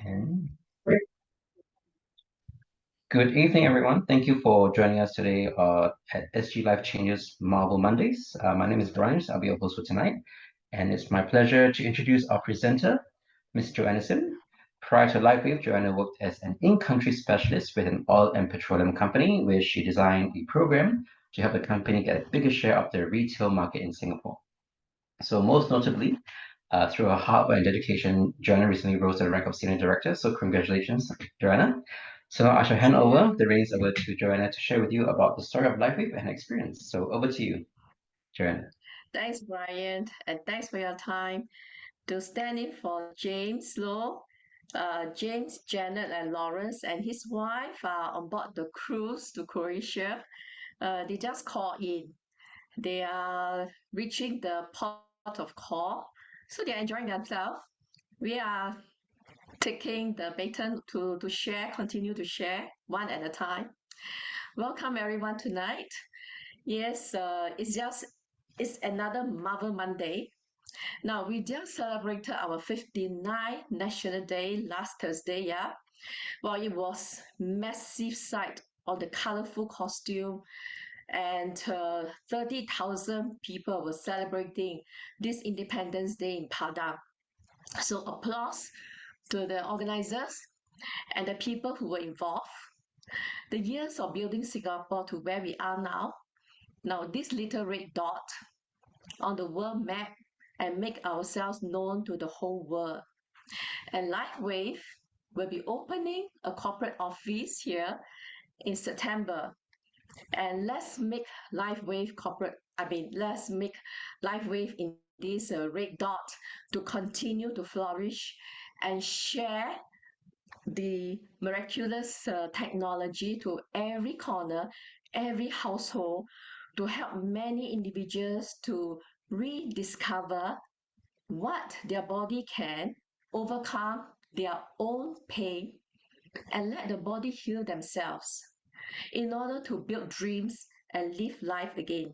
And good evening, everyone. Thank you for joining us today at SG LifeChangers Marvel Mondays. My name is Brian. I'll be your host for tonight. And it's my pleasure to introduce our presenter, Ms. Joanna Sim. Prior to LifeWave, Joanna worked as an in-country specialist with an oil and petroleum company, where she designed a program to help the company get a bigger share of the retail market in Singapore. So most notably, through her hard work and dedication, Joanna recently rose to the rank of senior director. So congratulations, Joanna. So now I shall hand over the reins over to Joanna to share with you about the story of LifeWave and her experience. So over to you, Joanna. Thanks, Brian, and thanks for your time. To stand in for James Low, James, Janet, and Lawrence, and his wife are on board the cruise to Croatia. They just called in. They are reaching the port of call, so they're enjoying themselves. We are taking the baton to share, continue to share one at a time. Welcome everyone tonight. Yes, it's another Marvel Monday. Now, we just celebrated our 59th National Day last Thursday, yeah? Well, it was massive sight on the colorful costume, and 30,000 people were celebrating this Independence Day in Padang. So applause to the organizers and the people who were involved. The years of building Singapore to where we are now. Now, this little red dot on the world map and make ourselves known to the whole world. And LifeWave will be opening a corporate office here in September. And let's make let's make LifeWave in this red dot to continue to flourish and share the miraculous technology to every corner, every household, to help many individuals to rediscover what their body can overcome their own pain and let the body heal themselves in order to build dreams and live life again.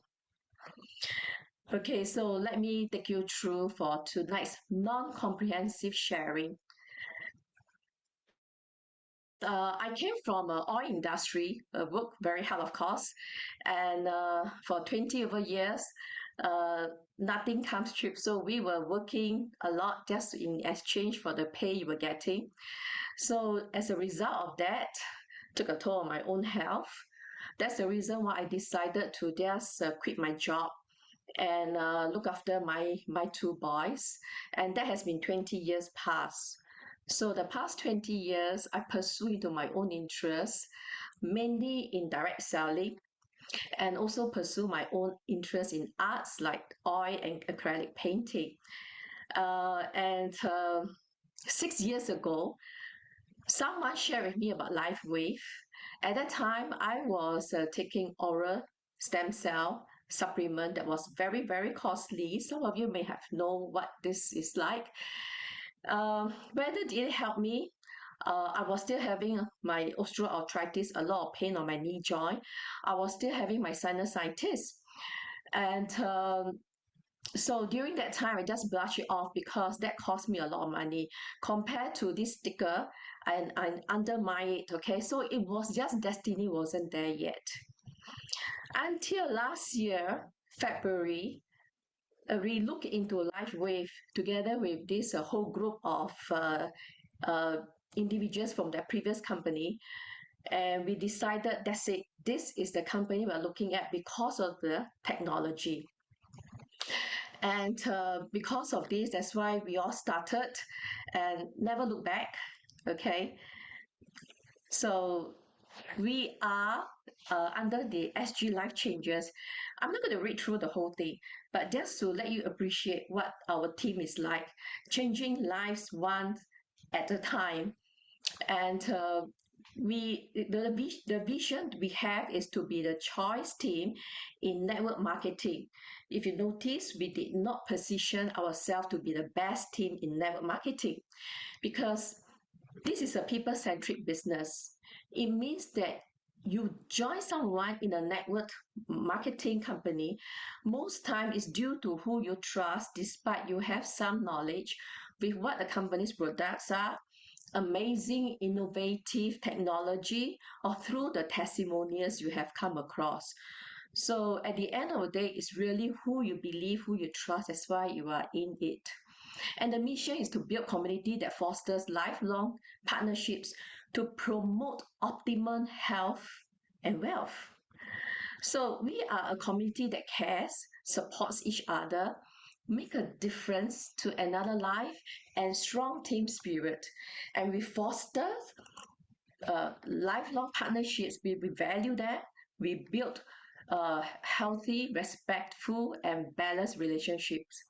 Okay, so let me take you through for tonight's non-comprehensive sharing. I came from oil industry, worked very hard, of course, and for 20 over years, nothing comes cheap. So we were working a lot just in exchange for the pay you were getting. So as a result of that, took a toll on my own health. That's the reason why I decided to just quit my job and look after my two boys. And that has been 20 years past. So the past 20 years, I pursue into my own interests, mainly in direct selling, and also pursue my own interest in arts like oil and acrylic painting. And 6 years ago, someone shared with me about LifeWave. At that time, I was taking oral stem cell supplement that was very, very costly. Some of you may have known what this is like. Whether did it help me? I was still having my osteoarthritis, a lot of pain on my knee joint. I was still having my sinusitis. And so during that time, I just brushed it off because that cost me a lot of money compared to this sticker and I undermine it. Okay, so it was just destiny wasn't there yet. Until last year, February, we look into LifeWave together with this whole group of uh, individuals from their previous company, and we decided that's it. This is the company we're looking at because of the technology. And because of this, that's why we all started and never look back. Okay. So we are under the SG LifeChangers. I'm not going to read through the whole thing, but just to let you appreciate what our team is like, changing lives one at a time. And the vision we have is to be the choice team in network marketing. If you notice, we did not position ourselves to be the best team in network marketing because this is a people-centric business. It means that you join someone in a network marketing company, most time is due to who you trust, despite you have some knowledge with what the company's products are, amazing, innovative technology or through the testimonials you have come across. So at the end of the day, it's really who you believe, who you trust. That's why you are in it. And the mission is to build community that fosters lifelong partnerships to promote optimum health and wealth. So we are a community that cares, supports each other, make a difference to another life, and strong team spirit. And we foster lifelong partnerships. We value that. We build healthy, respectful, and balanced relationships.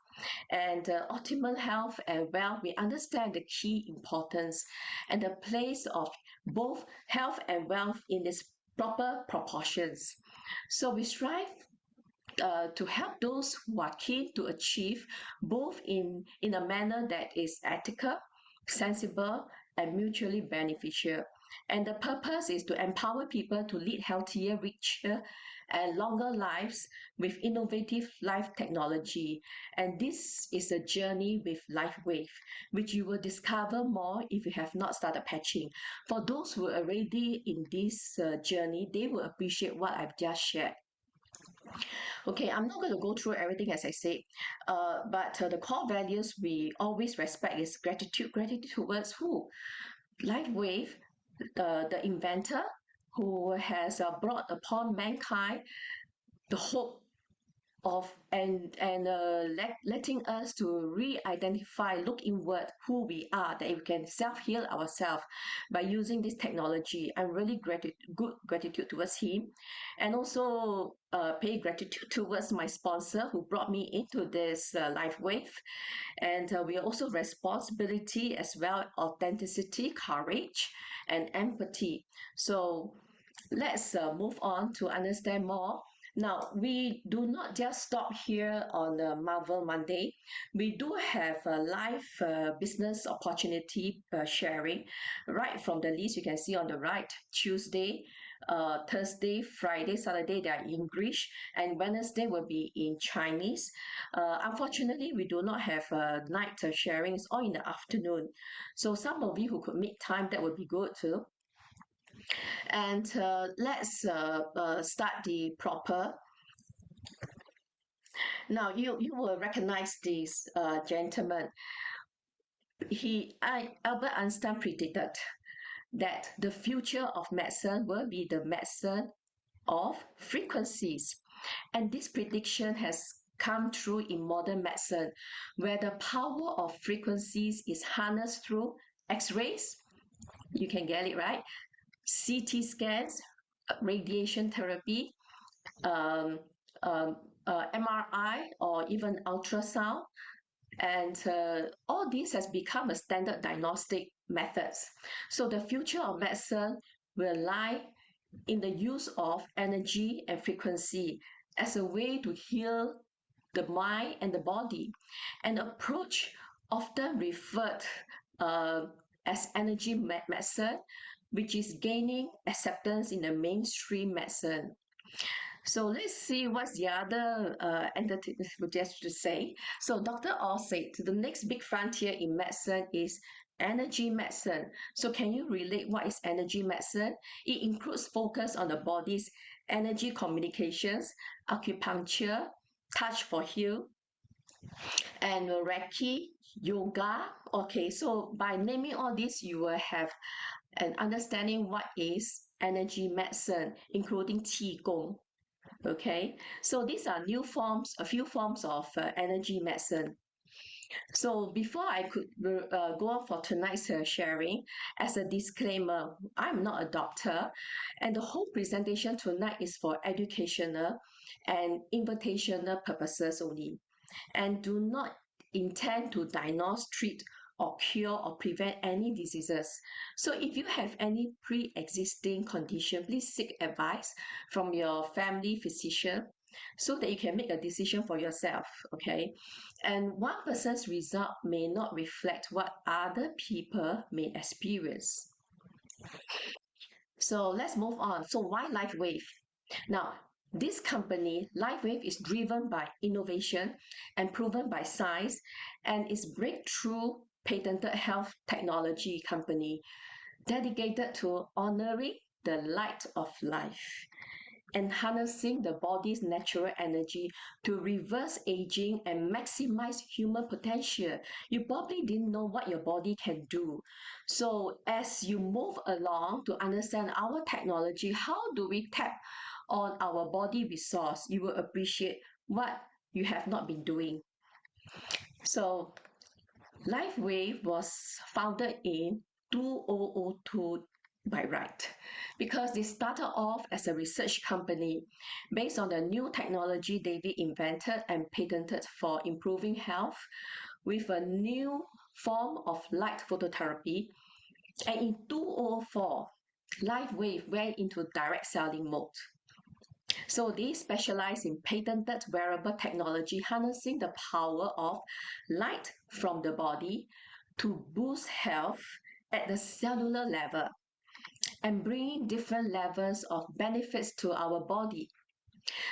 And optimal health and wealth, we understand the key importance and the place of both health and wealth in its proper proportions. So we strive to help those who are keen to achieve both in a manner that is ethical, sensible, and mutually beneficial. And the purpose is to empower people to lead healthier, richer, and longer lives with innovative life technology. And this is a journey with LifeWave, which you will discover more if you have not started patching. For those who are already in this journey, they will appreciate what I've just shared. Okay, I'm not going to go through everything as I said, but the core values we always respect is gratitude. Gratitude towards who? LifeWave, the inventor who has brought upon mankind the hope of letting us to re-identify, look inward who we are, that we can self-heal ourselves by using this technology. I'm really good gratitude towards him, and also pay gratitude towards my sponsor who brought me into this life wave. And we are also responsibility as well, authenticity, courage, and empathy. So let's move on to understand more. Now, we do not just stop here on the Marvel Monday. We do have a live business opportunity sharing right from the list. You can see on the right, Tuesday, Thursday, Friday, Saturday, they are in English, and Wednesday will be in Chinese. Unfortunately, we do not have night sharing. It's all in the afternoon. So some of you who could make time, that would be good too. And let's start the proper. Now you will recognize this gentleman. Albert Einstein predicted that the future of medicine will be the medicine of frequencies, and this prediction has come true in modern medicine, where the power of frequencies is harnessed through X-rays. You can get it right. CT scans, radiation therapy, um, MRI, or even ultrasound. And all this has become a standard diagnostic methods. So the future of medicine will lie in the use of energy and frequency as a way to heal the mind and the body. An approach often referred uh, as energy medicine, which is gaining acceptance in the mainstream medicine. So let's see what's the other entity just to say. So Dr. All said the next big frontier in medicine is energy medicine. So can you relate what is energy medicine? It includes focus on the body's energy communications, acupuncture, touch for heal, and Reiki, yoga. Okay, so by naming all this, you will have an understanding what is energy medicine, including Qigong. Okay, so these are new forms, a few forms of energy medicine. So before I could go on for tonight's sharing, as a disclaimer, I'm not a doctor, and the whole presentation tonight is for educational and invitational purposes only, and do not intend to diagnose, treat, or cure or prevent any diseases. So if you have any pre-existing condition, please seek advice from your family physician so that you can make a decision for yourself, okay? And one person's result may not reflect what other people may experience. So let's move on. So why LifeWave? Now, this company, LifeWave, is driven by innovation and proven by science, and its breakthrough patented health technology company dedicated to honoring the light of life and harnessing the body's natural energy to reverse aging and maximize human potential. You probably didn't know what your body can do. So, as you move along to understand our technology, how do we tap on our body resource? You will appreciate what you have not been doing. So, LifeWave was founded in 2002 by right because they started off as a research company based on the new technology David invented and patented for improving health with a new form of light phototherapy. And in 2004, LifeWave went into direct selling mode. So they specialize in patented wearable technology harnessing the power of light from the body to boost health at the cellular level and bringing different levels of benefits to our body.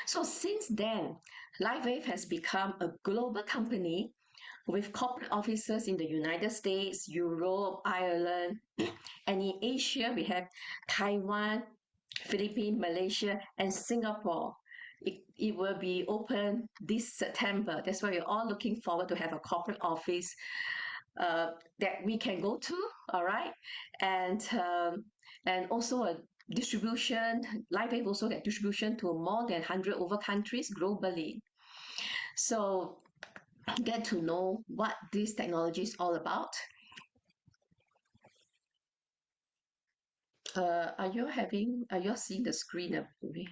So since then, LifeWave has become a global company with corporate offices in the United States, Europe, Ireland, and in Asia, we have Taiwan, Philippines, Malaysia, and Singapore. It will be open this September. That's why we're all looking forward to have a corporate office that we can go to. All right, and also a distribution. LifeWave also get distribution to more than 100 over countries globally. So get to know what this technology is all about. Are you seeing the screen? Is it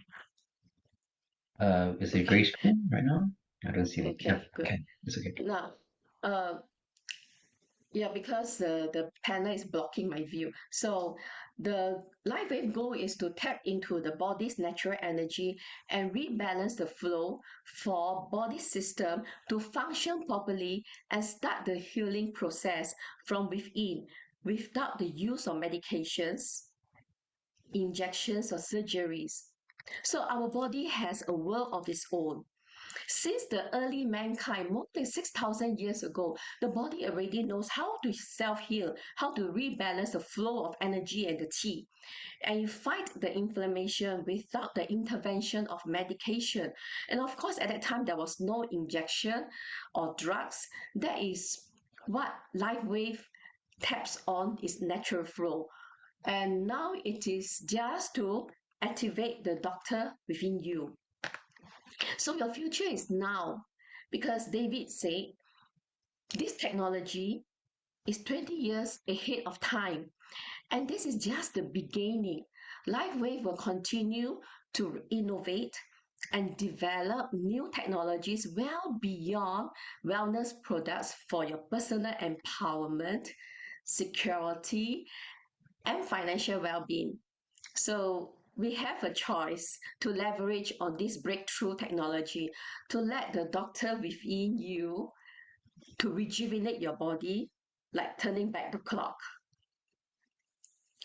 Okay, gray screen right now? I don't see it. Yeah, okay, good. okay, it's okay. Now, uh, yeah, because the panel is blocking my view. So the light wave goal is to tap into the body's natural energy and rebalance the flow for body system to function properly and start the healing process from within without the use of medications, injections, or surgeries. So our body has a world of its own. Since the early mankind, more than 6,000 years ago, the body already knows how to self heal, how to rebalance the flow of energy and the qi, and fight the inflammation without the intervention of medication. And of course, at that time, there was no injection or drugs. That is what LifeWave taps on is natural flow. And now it is just to activate the doctor within you. So your future is now because David said this technology is 20 years ahead of time. And this is just the beginning. LifeWave will continue to innovate and develop new technologies well beyond wellness products for your personal empowerment, security, and financial well-being. So we have a choice to leverage on this breakthrough technology to let the doctor within you to rejuvenate your body, like turning back the clock.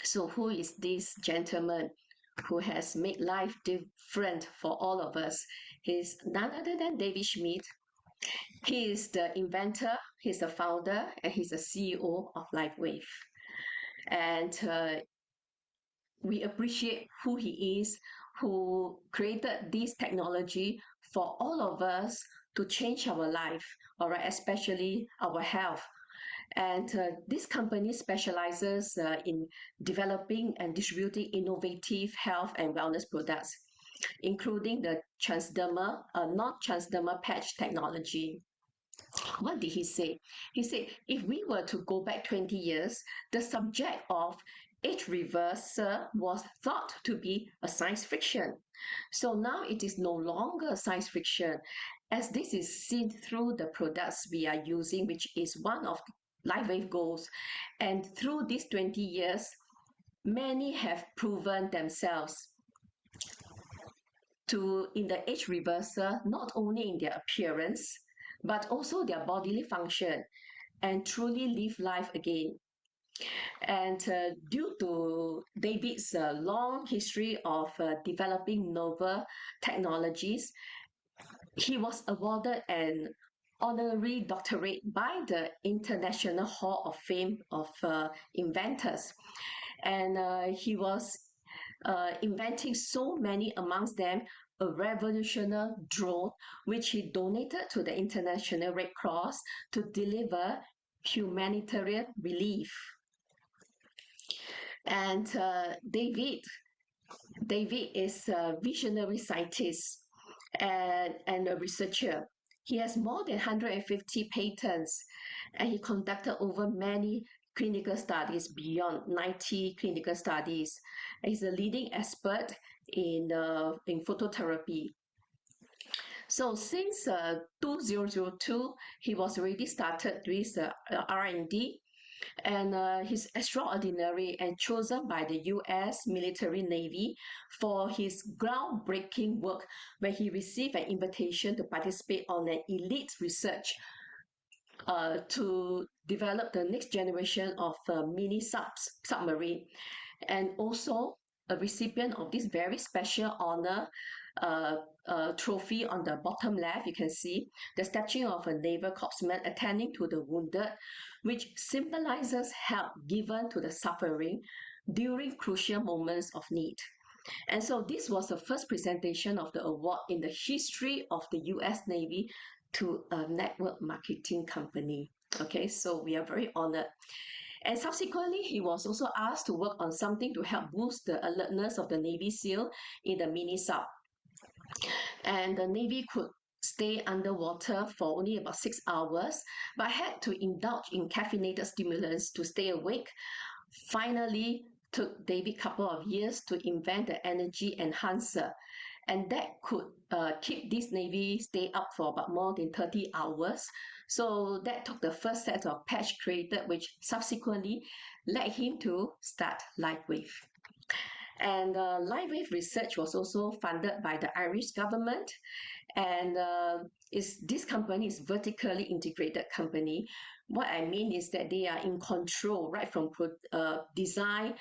So who is this gentleman who has made life different for all of us? He's none other than David Schmidt. He is the inventor, he's the founder, and he's the CEO of LifeWave. And we appreciate who he is, who created this technology for all of us to change our life, all right, especially our health. And this company specializes in developing and distributing innovative health and wellness products, including the transdermal, non-transdermal patch technology. What did he say? He said, if we were to go back 20 years, the subject of age reversal was thought to be a science fiction. So now it is no longer science fiction, as this is seen through the products we are using, which is one of LifeWave goals. And through these 20 years, many have proven themselves to in the age reversal, not only in their appearance, but also their bodily function and truly live life again. And due to David's long history of developing novel technologies, he was awarded an honorary doctorate by the International Hall of Fame of Inventors. And he was inventing so many, amongst them a revolutionary drone, which he donated to the International Red Cross to deliver humanitarian relief. And David is a visionary scientist and a researcher. He has more than 150 patents, and he conducted over many clinical studies, beyond 90 clinical studies. He's a leading expert in phototherapy. So since 2002, he was already started with R&D, and he's extraordinary and chosen by the US military navy for his groundbreaking work, where he received an invitation to participate on an elite research to develop the next generation of mini submarine, and also a recipient of this very special honor trophy. On the bottom left, you can see the statue of a naval corpsman attending to the wounded, which symbolizes help given to the suffering during crucial moments of need. And so this was the first presentation of the award in the history of the US Navy to a network marketing company. Okay, so we are very honored. And subsequently, he was also asked to work on something to help boost the alertness of the Navy SEAL in the mini sub. And the Navy could stay underwater for only about 6 hours, but had to indulge in caffeinated stimulants to stay awake. Finally, took David a couple of years to invent the energy enhancer, and that could keep this Navy stay up for about more than 30 hours. So that took the first set of patch created, which subsequently led him to start LifeWave. And LifeWave research was also funded by the Irish government, and this company is vertically integrated company. What I mean is that they are in control right from design,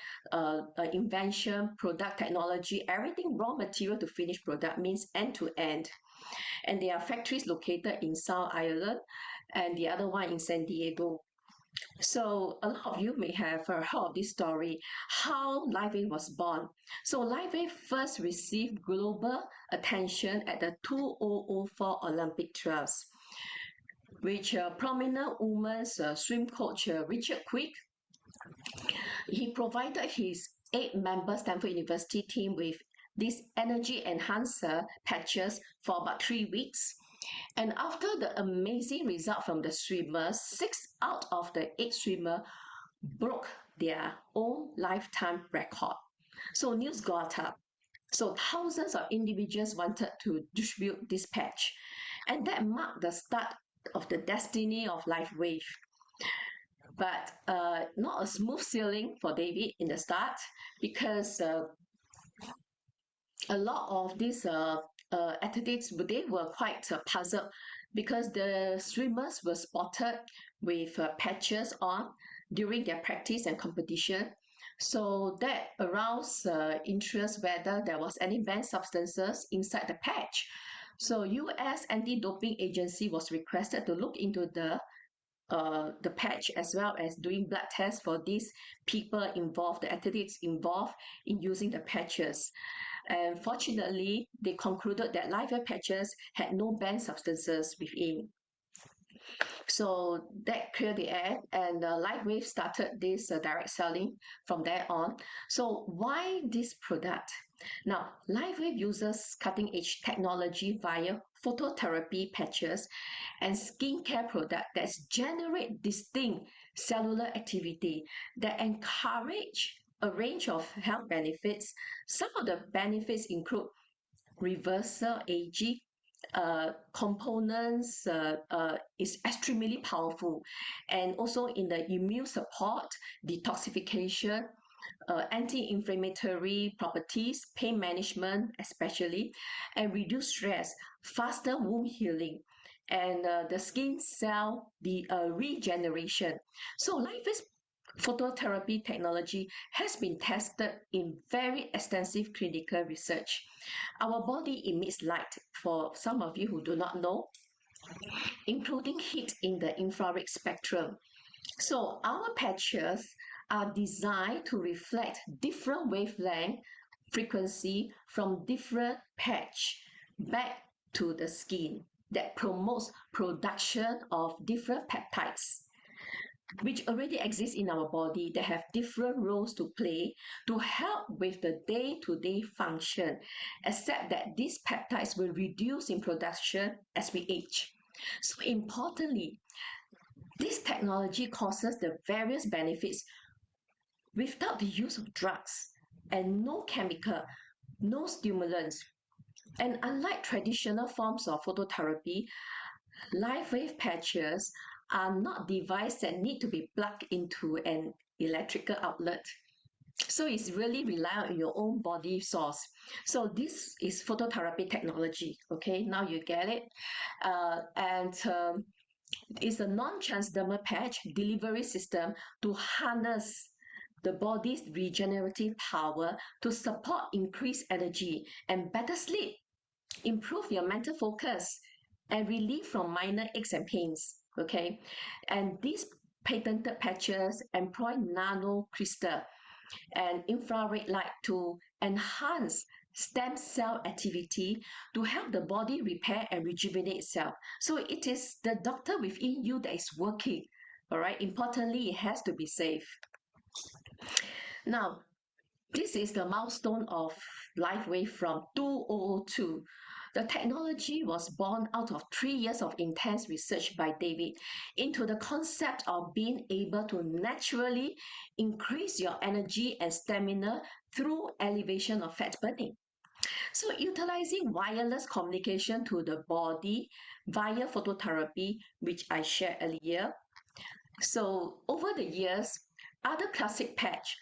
invention, product technology, everything raw material to finished product, means end to end. And there are factories located in South Ireland and the other one in San Diego. So a lot of you may have heard of this story, how LifeWave was born. So LifeWave first received global attention at the 2004 Olympic Trials, which prominent women's swim coach Richard Quick, he provided his 8-member Stanford University team with this energy enhancer patches for about 3 weeks. And after the amazing result from the swimmers, 6 out of the 8 swimmers broke their own lifetime record. So news got up. So thousands of individuals wanted to distribute this patch. And that marked the start of the destiny of LifeWave. But not a smooth sailing for David in the start, because a lot of these athletes, they were quite puzzled, because the swimmers were spotted with patches on during their practice and competition. So that aroused interest whether there was any banned substances inside the patch. So US anti-doping agency was requested to look into the patch, as well as doing blood tests for these people involved, the athletes involved in using the patches. And fortunately, they concluded that LifeWave patches had no banned substances within. So that cleared the air, and LifeWave started this direct selling from there on. So why this product? Now, LifeWave uses cutting-edge technology via phototherapy patches and skincare product that generate distinct cellular activity that encourage a range of health benefits. Some of the benefits include reversal aging, components is extremely powerful, and also in the immune support, detoxification, anti-inflammatory properties, pain management especially, and reduce stress, faster wound healing, and the skin cell regeneration. So LifeWave phototherapy technology has been tested in very extensive clinical research. Our body emits light. For some of you who do not know, including heat in the infrared spectrum. So our patches are designed to reflect different wavelength frequency from different patch back to the skin that promotes production of different peptides which already exist in our body that have different roles to play to help with the day-to-day function, except that these peptides will reduce in production as we age. So importantly, this technology causes the various benefits without the use of drugs and no chemical, no stimulants. And unlike traditional forms of phototherapy, live wave patches are not devices that need to be plugged into an electrical outlet. So it's really rely on your own body source. So this is phototherapy technology. Okay, now you get it. And It's a non-transdermal patch delivery system to harness the body's regenerative power to support increased energy and better sleep, improve your mental focus, and relief from minor aches and pains. Okay, and these patented patches employ nano crystal and infrared light to enhance stem cell activity to help the body repair and rejuvenate itself. So it is the doctor within you that is working. All right. Importantly, it has to be safe. Now, this is the milestone of LifeWave from 2002. The technology was born out of 3 years of intense research by David into the concept of being able to naturally increase your energy and stamina through elevation of fat burning. So, utilizing wireless communication to the body via phototherapy, which I shared earlier. So, over the years, other classic patch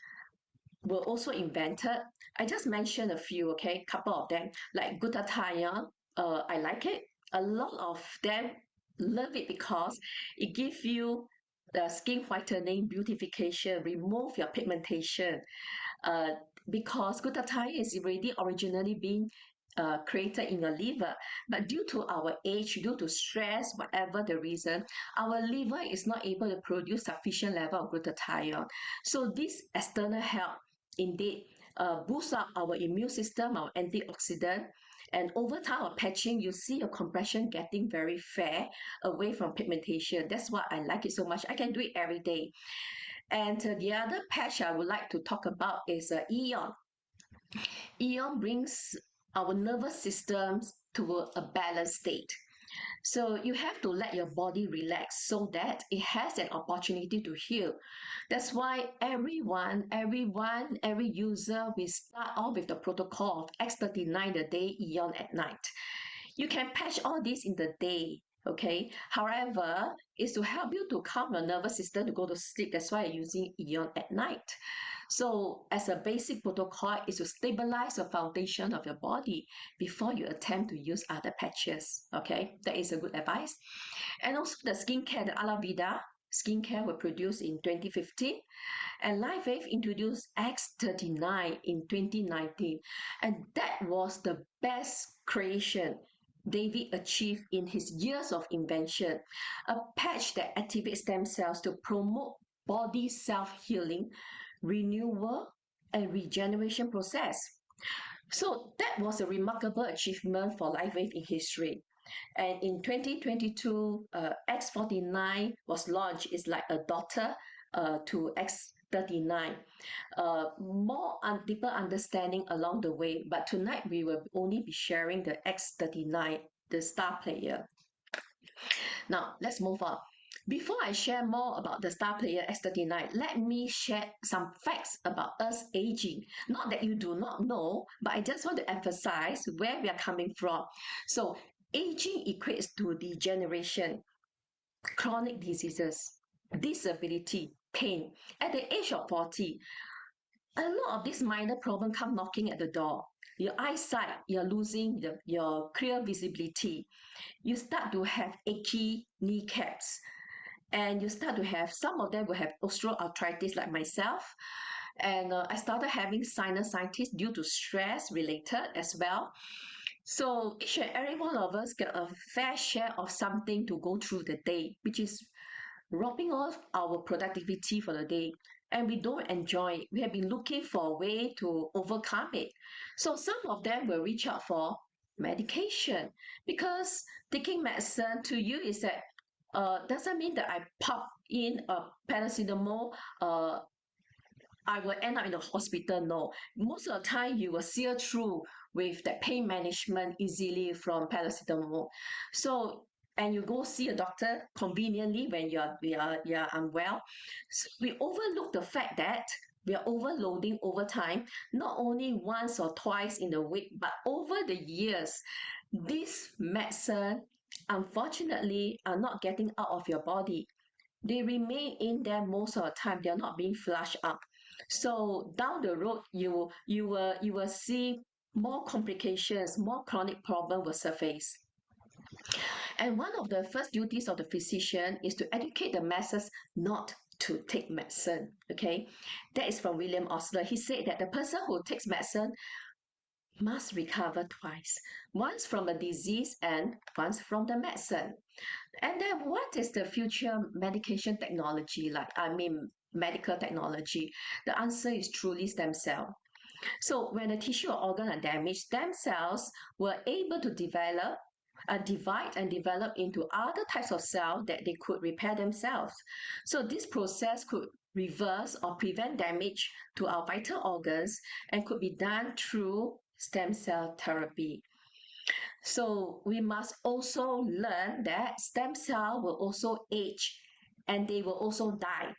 were also invented. I just mentioned a few, okay, couple of them, like glutathione. I like it. A lot of them love it because it gives you the skin whitening, beautification, remove your pigmentation. Uh, because glutathione is already originally being created in your liver, but due to our age, due to stress, whatever the reason, our liver is not able to produce sufficient level of glutathione. So this external help indeed boosts up our immune system, our antioxidant, and over time of patching, you see your compression getting very fair away from pigmentation. That's why I like it so much. I can do it every day. And the other patch I would like to talk about is Eon. Eon brings our nervous systems to a balanced state. So you have to let your body relax so that it has an opportunity to heal. That's why every user will start off with the protocol of X39 the day, Eon at night. You can patch all this in the day, okay? However, it's to help you to calm your nervous system to go to sleep. That's why I'm using Eon at night. So as a basic protocol is to stabilize the foundation of your body before you attempt to use other patches. Okay, that is a good advice. And also the skincare, the Alavida skincare were produced in 2015 and LifeWave introduced X39 in 2019. And that was the best creation David achieved in his years of invention. A patch that activates stem cells to promote body self-healing, renewal, and regeneration process. So that was a remarkable achievement for LifeWave in history. And in 2022, X49 was launched. It's like a daughter to X39. Deeper understanding along the way. But tonight we will only be sharing the X39, the star player. Now let's move on. Before I share more about the star player X39, let me share some facts about us aging. Not that you do not know, but I just want to emphasize where we are coming from. So aging equates to degeneration, chronic diseases, disability, pain. At the age of 40, a lot of these minor problems come knocking at the door. Your eyesight, you're losing your clear visibility. You start to have achy kneecaps. And you start to have, some of them will have osteoarthritis like myself. And I started having sinusitis due to stress related as well. So each and every one of us get a fair share of something to go through the day, which is robbing off our productivity for the day. And we don't enjoy it. We have been looking for a way to overcome it. So some of them will reach out for medication because taking medicine to you is that doesn't mean that I pop in a paracetamol I will end up in the hospital. No, most of the time you will see through with that pain management easily from paracetamol. So and you go see a doctor conveniently when you're unwell. So we overlook the fact that we are overloading over time, not only once or twice in a week, but over the years. This medicine, unfortunately, are not getting out of your body. They remain in there most of the time. They're not being flushed out. So down the road, you will see more complications, more chronic problem will surface. And one of the first duties of the physician is to educate the masses not to take medicine. Okay, that is from William Osler. He said that the person who takes medicine must recover twice, once from a disease and once from the medicine. And then what is the future medication technology like? I mean, medical technology. The answer is truly stem cell. So when the tissue or organ are damaged, stem cells were able to divide and develop into other types of cells that they could repair themselves. So this process could reverse or prevent damage to our vital organs and could be done through stem cell therapy. So we must also learn that stem cell will also age and they will also die.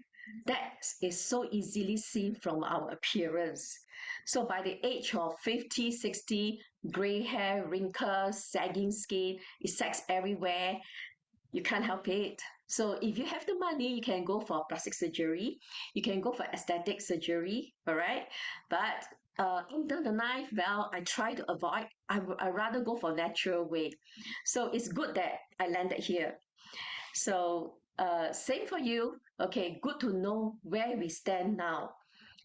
That is so easily seen from our appearance. So by the age of 50, 60, gray hair, wrinkles, sagging skin, it sags everywhere. You can't help it. So if you have the money, you can go for plastic surgery. You can go for aesthetic surgery, all right? But under the knife, well, I try to avoid. I rather go for natural way. So it's good that I landed here. So same for you. Okay, good to know where we stand now.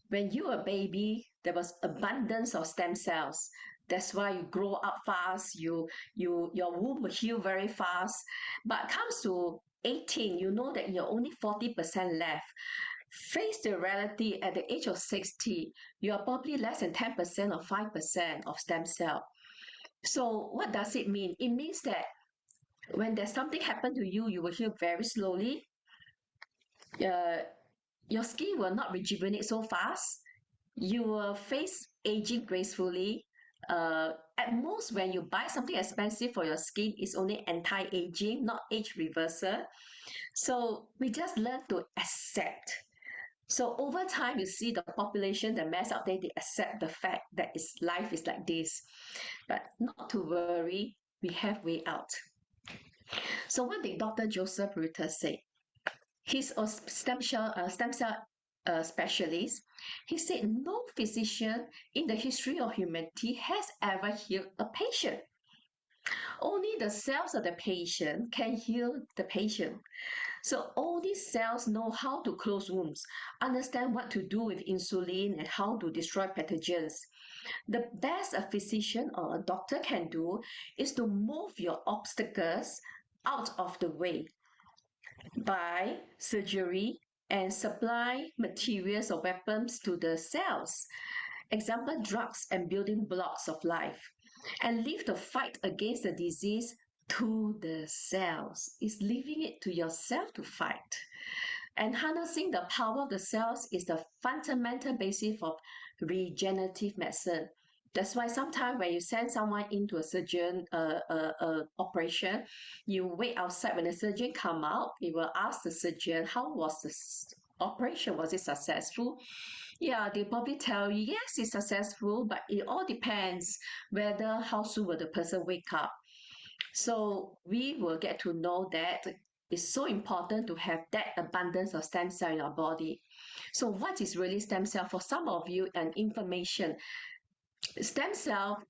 When you were a baby, there was abundance of stem cells. That's why you grow up fast. Your womb will heal very fast. But comes to 18, you know that you're only 40% left. Face the reality at the age of 60, you are probably less than 10% or 5% of stem cell. So what does it mean? It means that when there's something happen to you, you will heal very slowly. Uh, your skin will not rejuvenate so fast. You will face aging gracefully. At most, when you buy something expensive for your skin, it's only anti-aging, not age reversal. So we just learn to accept. So over time, you see the population, the mass out there, they accept the fact that life is like this. But not to worry, we have way out. So what did Dr. Joseph Rutter say? He's a stem cell specialist. He said no physician in the history of humanity has ever healed a patient. Only the cells of the patient can heal the patient. So all these cells know how to close wounds, understand what to do with insulin and how to destroy pathogens. The best a physician or a doctor can do is to move your obstacles out of the way by surgery and supply materials or weapons to the cells. Example, drugs and building blocks of life. And leave the fight against the disease to the cells. It's leaving it to yourself to fight. And harnessing the power of the cells is the fundamental basis of regenerative medicine. That's why sometimes when you send someone into a surgeon operation, you wait outside when the surgeon come out. You will ask the surgeon, "How was the operation? Was it successful?" Yeah, they probably tell you, yes, it's successful, but it all depends whether how soon will the person wake up. So we will get to know that it's so important to have that abundance of stem cell in our body. So what is really stem cell? For some of you, an information, stem cell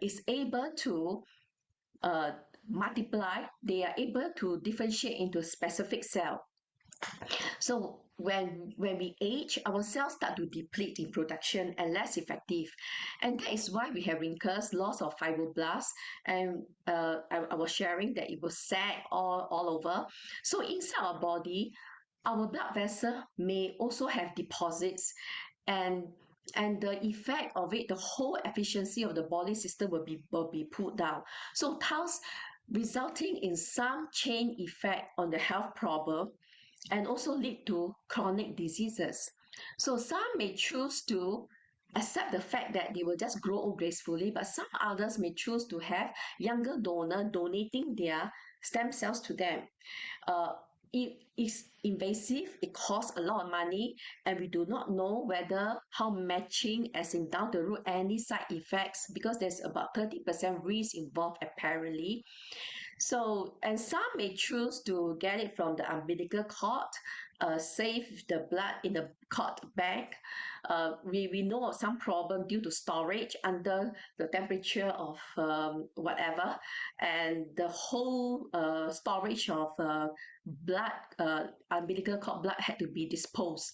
is able to uh, multiply. They are able to differentiate into specific cell. So when we age, our cells start to deplete in production and less effective, and that is why we have wrinkles, loss of fibroblasts, and I was sharing that it will sag all over. So inside our body, our blood vessel may also have deposits, and the effect of it, the whole efficiency of the body system will be pulled down. So thus resulting in some chain effect on the health problem and also lead to chronic diseases. So some may choose to accept the fact that they will just grow old gracefully, but some others may choose to have younger donor donating their stem cells to them. uh, it is invasive, it costs a lot of money, and we do not know whether how matching, as in down the road, any side effects, because there's about 30% risk involved apparently. So, and some may choose to get it from the umbilical cord, save the blood in the cord bank. We know of some problem due to storage under the temperature of whatever, and the whole storage of blood, umbilical cord blood had to be disposed.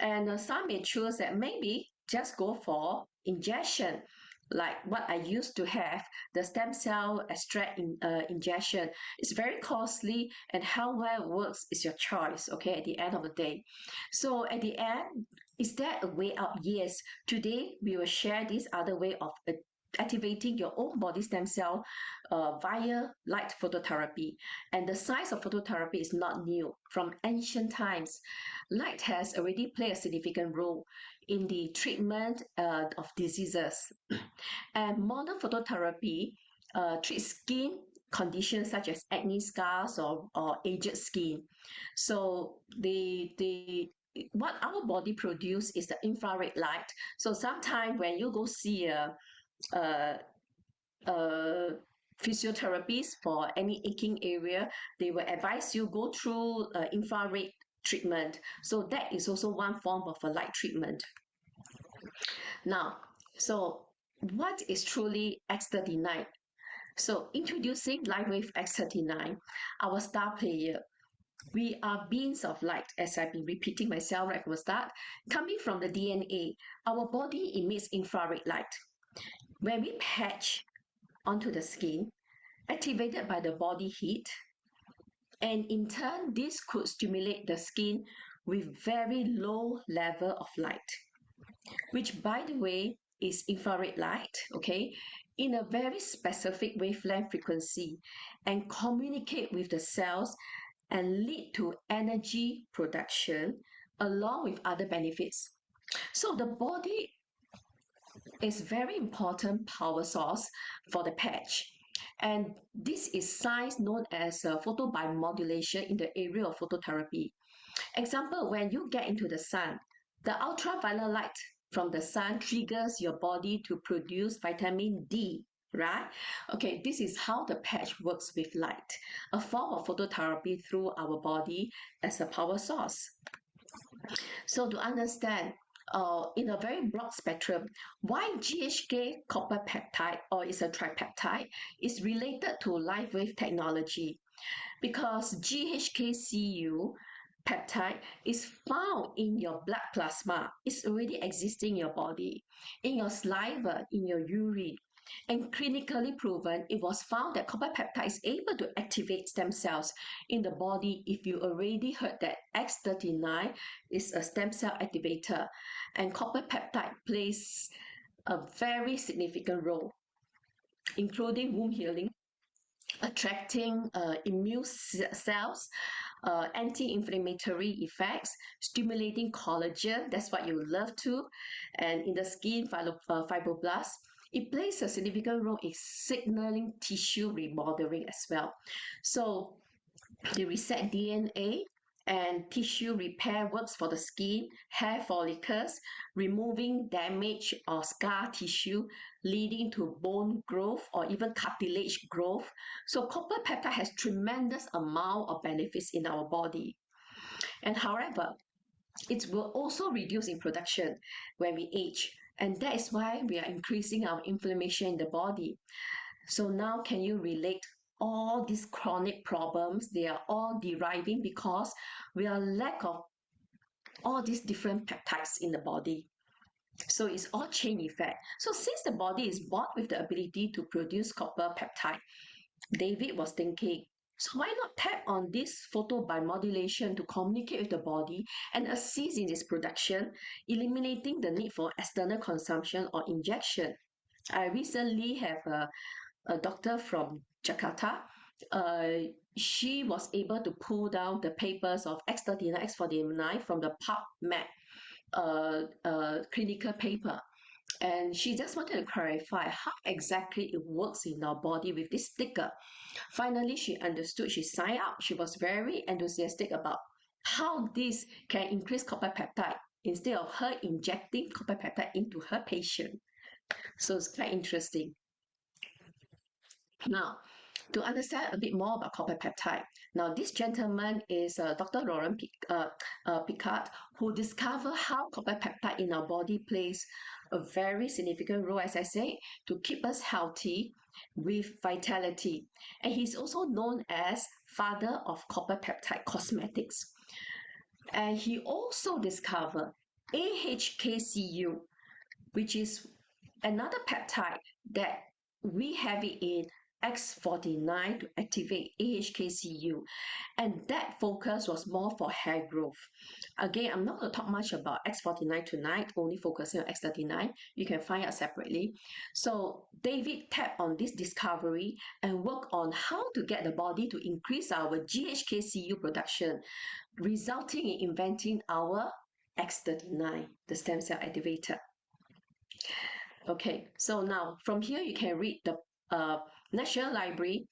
And some may choose that maybe just go for ingestion, like what I used to have, the stem cell extract ingestion. It's very costly, and how well it works is your choice, okay, at the end of the day. So at the end, is there a way out? Yes. Today, we will share this other way of activating your own body stem cell via light phototherapy. And the science of phototherapy is not new. From ancient times, light has already played a significant role in the treatment of diseases. And modern phototherapy treats skin conditions such as acne scars or aged skin. So what our body produce is the infrared light. So sometimes when you go see a, a physiotherapist for any aching area, they will advise you go through infrared treatment. So that is also one form of a light treatment. Now, so what is truly X39? So introducing LightWave X39, our star player. We are beings of light, as I've been repeating myself right from the start. Coming from the DNA, our body emits infrared light. When we patch onto the skin, activated by the body heat, and in turn, this could stimulate the skin with very low level of light, which by the way is infrared light, okay, in a very specific wavelength frequency, and communicate with the cells and lead to energy production along with other benefits. So the body is very important power source for the patch. And this is science known as photobiomodulation in the area of phototherapy. Example, when you get into the sun, the ultraviolet light from the sun triggers your body to produce vitamin D, right? Okay, this is how the patch works with light, a form of phototherapy through our body as a power source. So to understand, in a very broad spectrum, why GHK copper peptide, or is a tripeptide, is related to light wave technology, because GHKCU peptide is found in your blood plasma. It's already existing in your body, in your saliva, in your urine. And clinically proven, it was found that copper peptide is able to activate stem cells in the body. If you already heard that X39 is a stem cell activator, and copper peptide plays a very significant role, including wound healing, attracting immune cells, anti-inflammatory effects, stimulating collagen, that's what you love to, and in the skin, fibroblasts. It plays a significant role in signaling tissue remodeling as well. So they reset DNA, and tissue repair works for the skin, hair follicles, removing damaged or scar tissue, leading to bone growth or even cartilage growth. So copper peptide has tremendous amount of benefits in our body. And however, it will also reduce in production when we age. And that is why we are increasing our inflammation in the body. So now can you relate all these chronic problems? They are all deriving because we are lack of all these different peptides in the body. So it's all chain effect. So since the body is born with the ability to produce copper peptide, David was thinking, so why not tap on this photobiomodulation to communicate with the body and assist in its production, eliminating the need for external consumption or injection. I recently have a doctor from Jakarta. Uh, she was able to pull down the papers of X39, X49 from the PubMed clinical paper. And she just wanted to clarify how exactly it works in our body with this sticker. Finally, she understood. She signed up. She was very enthusiastic about how this can increase copper peptide instead of her injecting copper peptide into her patient. So it's quite interesting. Now, to understand a bit more about copper peptide, now this gentleman is Dr. Laurent Picard, who discovered how copper peptide in our body plays a very significant role, as I say, to keep us healthy with vitality. And he's also known as father of copper peptide cosmetics. And he also discovered AHKCU, which is another peptide that we have it in X49 to activate AHKCU, and that focus was more for hair growth. Again, I'm not going to talk much about X49 tonight, only focusing on X39. You can find out separately. So David tapped on this discovery and worked on how to get the body to increase our GHKCU production, resulting in inventing our X39, the stem cell activator. Okay, so now from here you can read the National Library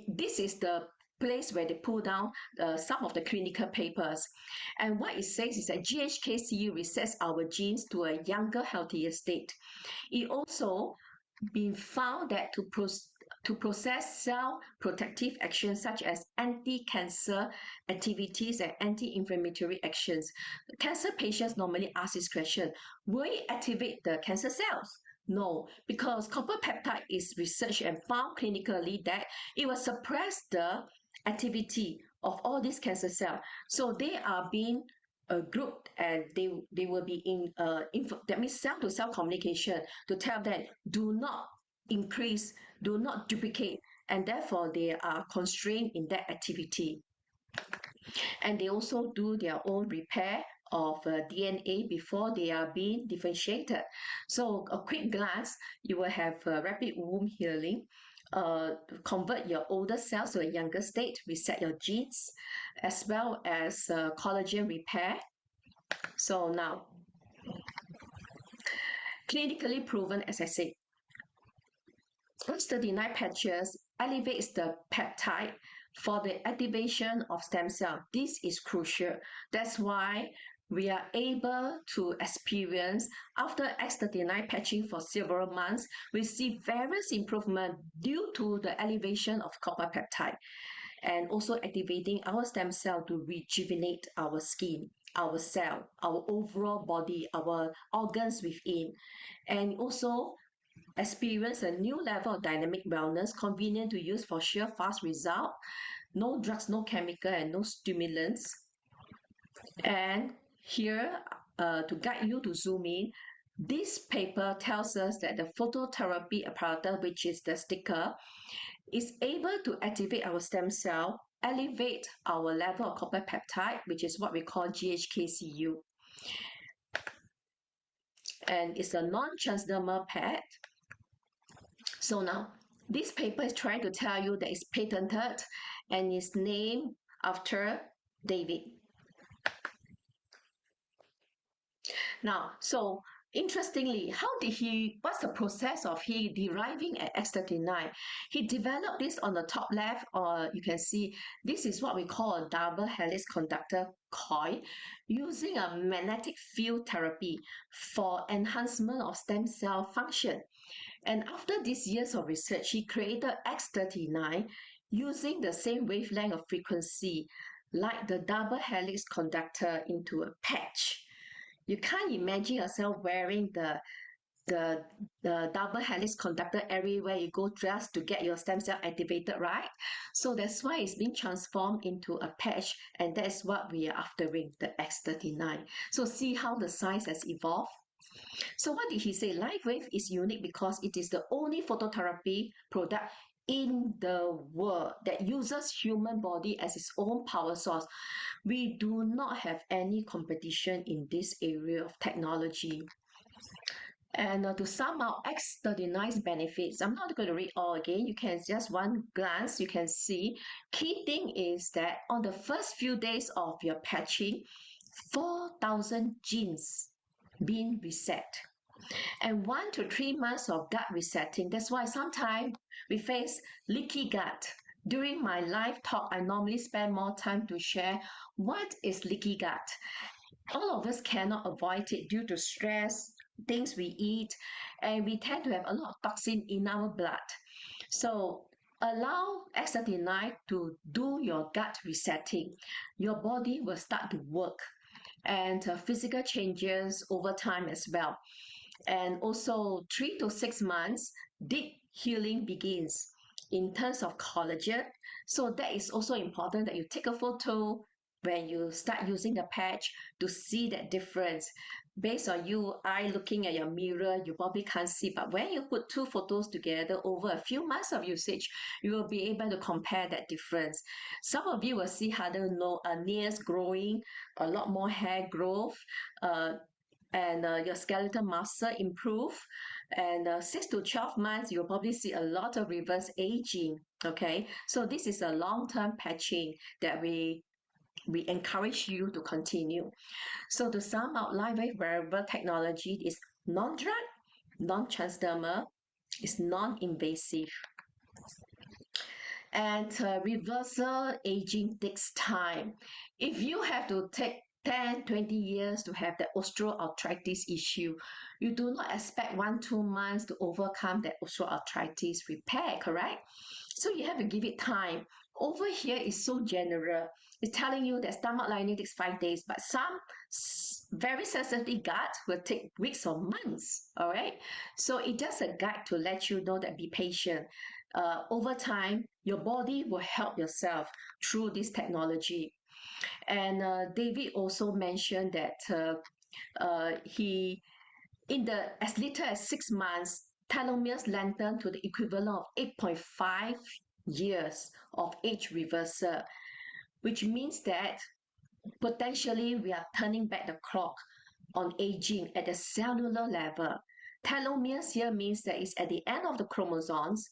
this is the place where they pull down some of the clinical papers. And what it says is that GHKCU resets our genes to a younger, healthier state. It also been found that to process cell protective actions such as anti-cancer activities and anti-inflammatory actions. Cancer patients normally ask this question, will it activate the cancer cells? No, because copper peptide is researched and found clinically that it will suppress the activity of all these cancer cells. So they are being grouped and they will be in that means cell to cell communication to tell them do not increase, do not duplicate, and therefore they are constrained in that activity. And they also do their own repair of DNA before they are being differentiated. So a quick glance, you will have rapid womb healing, convert your older cells to a younger state, reset your genes, as well as collagen repair. So now, clinically proven, as I said, X39 patches elevates the peptide for the activation of stem cell. This is crucial. That's why we are able to experience after X39 patching for several months, we see various improvement due to the elevation of copper peptide and also activating our stem cell to rejuvenate our skin, our cell, our overall body, our organs within, and also experience a new level of dynamic wellness, convenient to use for sheer fast result, no drugs, no chemical, and no stimulants. And here, to guide you to zoom in, this paper tells us that the phototherapy apparatus, which is the sticker, is able to activate our stem cell, elevate our level of copper peptide, which is what we call GHKCU. And it's a non-transdermal pad. So now, this paper is trying to tell you that it's patented and is named after David. Now, so interestingly, what's the process of he deriving at X39? He developed this on the top left, or you can see this is what we call a double helix conductor coil using a magnetic field therapy for enhancement of stem cell function. And after these years of research, he created X39 using the same wavelength of frequency like the double helix conductor into a patch. You can't imagine yourself wearing the the the double helix conductor everywhere you go just to get your stem cell activated, right? So that's why it's being transformed into a patch, and that's what we are aftering, the X39. So see how the science has evolved. So what did he say? LifeWave is unique because it is the only phototherapy product in the world that uses human body as its own power source. We do not have any competition in this area of technology. And to sum up X39's benefits, I'm not going to read all again. You can just one glance, you can see. Key thing is that on the first few days of your patching, 4,000 genes being reset. And 1 to 3 months of gut resetting. That's why sometimes we face leaky gut. During my live talk, I normally spend more time to share what is leaky gut. All of us cannot avoid it due to stress, things we eat, and we tend to have a lot of toxin in our blood. So allow X39 to do your gut resetting. Your body will start to work, and physical changes over time as well. And also 3 to 6 months, deep healing begins in terms of collagen. So that is also important that you take a photo when you start using the patch to see that difference. Based on you eye looking at your mirror, you probably can't see, but when you put two photos together over a few months of usage, you will be able to compare that difference. Some of you will see harder nails growing, a lot more hair growth, uh, and your skeletal muscle improve, and 6 to 12 months you'll probably see a lot of reverse aging. Okay, so this is a long-term patching that we encourage you to continue. So to sum up, lightweight wearable technology is non-drug, non-transdermal, is non-invasive, and reversal aging takes time. If you have to take 10, 20 years to have the osteoarthritis issue, you do not expect 1, 2 months to overcome that osteoarthritis repair, correct? So you have to give it time. Over here is so general. It's telling you that stomach lining takes 5 days, but some very sensitive gut will take weeks or months. All right. So it's just a guide to let you know that be patient. Over time, your body will help yourself through this technology. And David also mentioned that he, in the as little as 6 months, telomeres lengthen to the equivalent of 8.5 years of age reversal, which means that potentially we are turning back the clock on aging at the cellular level. Telomeres here means that it's at the end of the chromosomes.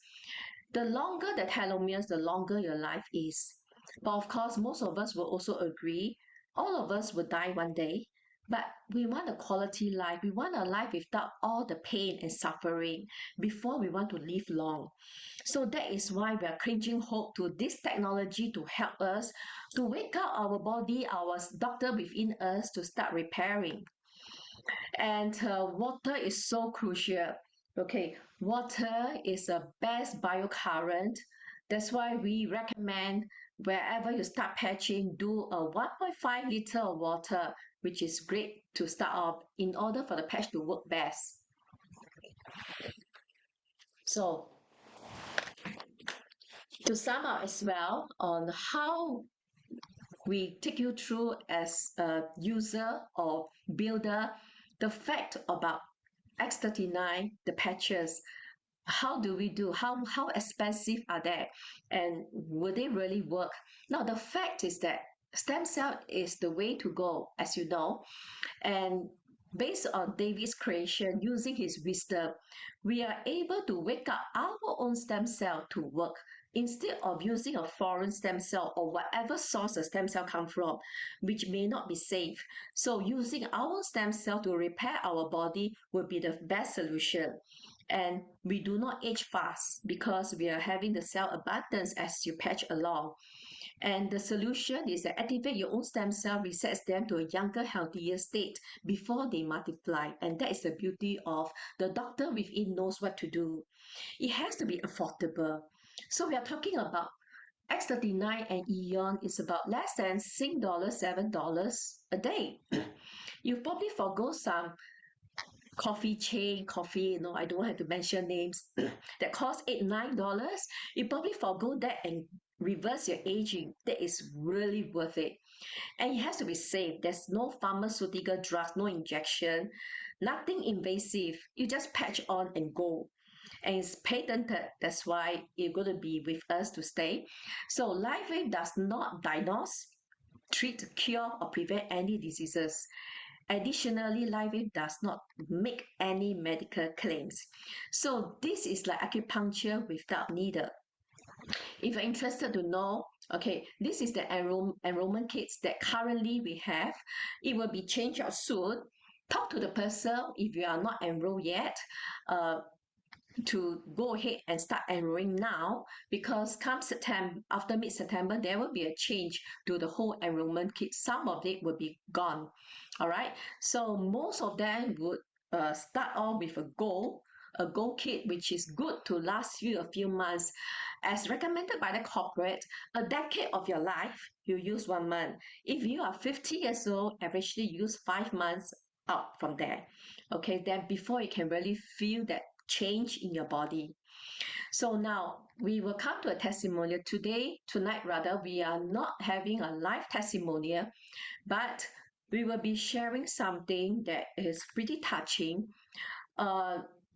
The longer the telomeres, the longer your life is. But of course, most of us will also agree, all of us will die one day, but we want a quality life. We want a life without all the pain and suffering before we want to live long. So that is why we are clinging hope to this technology to help us to wake up our body, our doctor within us to start repairing. And water is so crucial. Okay, water is the best biocurrent. That's why we recommend wherever you start patching, do a 1.5 liter of water, which is great to start off in order for the patch to work best. So to sum up as well on how we take you through as a user or builder the fact about X39, the patches. How do we do? How expensive are they? And will they really work? Now, the fact is that stem cell is the way to go, as you know. And based on David's creation, using his wisdom, we are able to wake up our own stem cell to work instead of using a foreign stem cell or whatever source the stem cell come from, which may not be safe. So using our stem cell to repair our body will be the best solution. And we do not age fast because we are having the cell abundance as you patch along. And the solution is to activate your own stem cell, resets them to a younger, healthier state before they multiply. And that is the beauty of the doctor within knows what to do. It has to be affordable. So we are talking about X39 and Eon is about less than $7 a day. You probably forgo some coffee chain coffee, I don't have to mention names, that costs $8-9, you probably forgo that and reverse your aging. That is really worth it. And it has to be safe. There's no pharmaceutical drugs, no injection, nothing invasive. You just patch on and go. And it's patented. That's why you're going to be with us to stay. So LifeWave does not diagnose, treat, cure, or prevent any diseases. Additionally, LifeWave does not make any medical claims. So this is like acupuncture without needle. If you're interested to know, okay, this is the enrollment kits that currently we have. It will be changed out soon. Talk to the person if you are not enrolled yet. To go ahead and start enrolling now, because come September, after mid-September, there will be a change to the whole enrollment kit. Some of it will be gone. All right. So most of them would start off with a gold kit, which is good to last you a few months. As recommended by the corporate, a decade of your life, you use 1 month. If you are 50 years old, averagely use 5 months out from there. Okay, then before you can really feel that change in your body. So now we will come to a testimonial tonight rather. We are not having a live testimonial, but we will be sharing something that is pretty touching.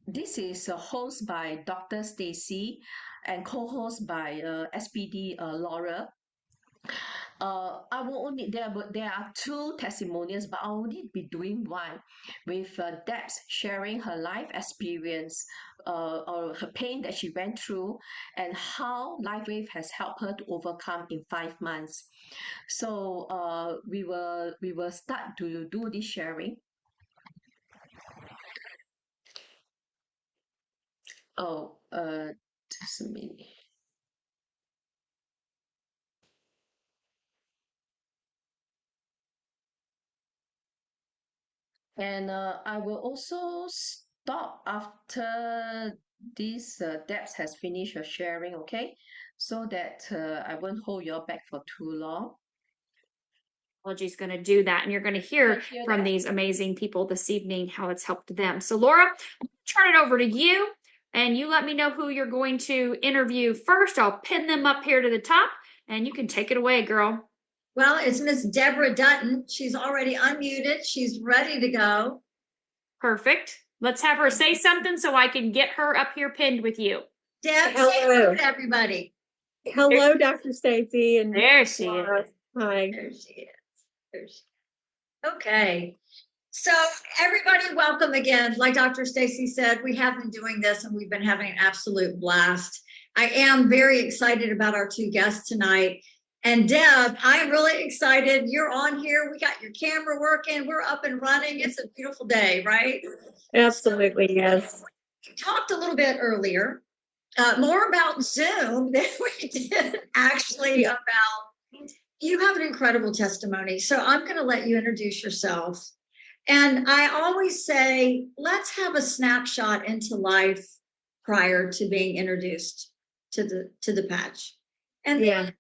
This is a host by Dr. Stacy and co-host by SPD Laura. I will only there are two testimonials, but I'll only be doing one with Debs sharing her life experience or her pain that she went through and how LifeWave has helped her to overcome in 5 months. So we will start to do this sharing. Just a minute. And I will also stop after this Debs has finished her sharing, okay? So that I won't hold you all back for too long. Technology's going to do that, and you're going to hear from these amazing people this evening how it's helped them. So Laura, I'll turn it over to you, and you let me know who you're going to interview first. I'll pin them up here to the top, and you can take it away, girl. Well, it's Miss Deborah Dutton. She's already unmuted. She's ready to go. Perfect. Let's have her say something so I can get her up here pinned with you. Deb, say hello to everybody. Hello, Dr. Stacy. And there she is. Hi. There she is. There she is. Okay. So everybody, welcome again. Like Dr. Stacy said, we have been doing this and we've been having an absolute blast. I am very excited about our two guests tonight. And Deb, I'm really excited. You're on here. We got your camera working. We're up and running. It's a beautiful day, right? Absolutely, yes. We talked a little bit earlier, more about Zoom than we did actually about, you have an incredible testimony. So I'm going to let you introduce yourself. And I always say, let's have a snapshot into life prior to being introduced to the patch. And yeah,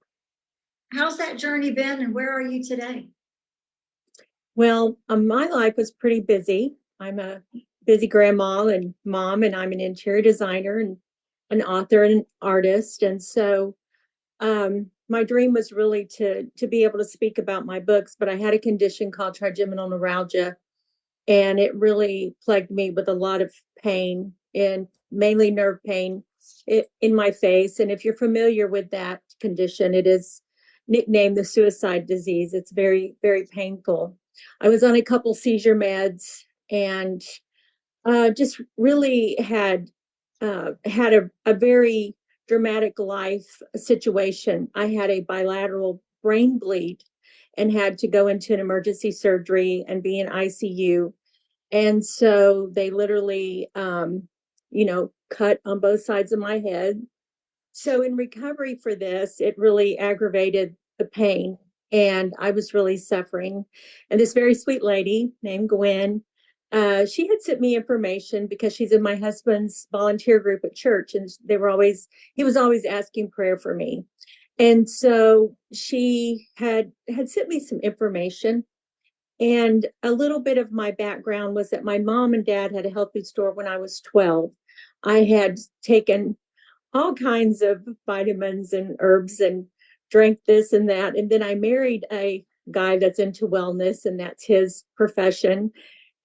how's that journey been and where are you today? Well, my life was pretty busy. I'm a busy grandma and mom, and I'm an interior designer and an author and an artist. And so my dream was really to be able to speak about my books, but I had a condition called trigeminal neuralgia, and it really plagued me with a lot of pain, and mainly nerve pain in my face. And if you're familiar with that condition, it is nicknamed the suicide disease. It's very, very painful. I was on a couple seizure meds and just really had a very dramatic life situation. I had a bilateral brain bleed and had to go into an emergency surgery and be in ICU. And so they literally, cut on both sides of my head. So in recovery for this, it really aggravated the pain, and I was really suffering. And this very sweet lady named Gwen, she had sent me information because she's in my husband's volunteer group at church, and he was always asking prayer for me. And so she had sent me some information. And a little bit of my background was that my mom and dad had a health food store when I was 12. I had taken all kinds of vitamins and herbs and drank this and that. And then I married a guy that's into wellness, and that's his profession.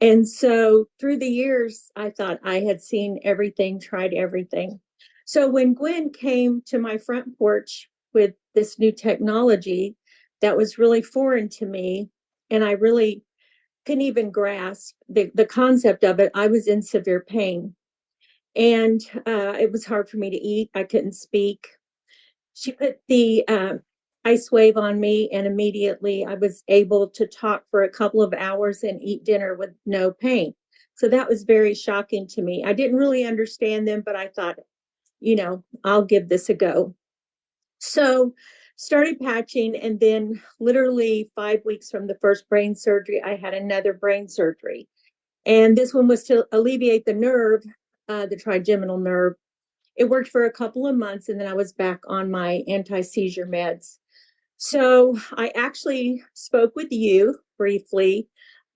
And so through the years, I thought I had seen everything, tried everything. So when Gwen came to my front porch with this new technology that was really foreign to me, and I really couldn't even grasp the concept of it, I was in severe pain. And it was hard for me to eat. I couldn't speak. She put the ice wave on me, and immediately I was able to talk for a couple of hours and eat dinner with no pain. So that was very shocking to me. I didn't really understand them, but I thought, I'll give this a go. So started patching, and then literally 5 weeks from the first brain surgery, I had another brain surgery. And this one was to alleviate the nerve, the trigeminal nerve. It worked for a couple of months, and then I was back on my anti-seizure meds. So I actually spoke with you briefly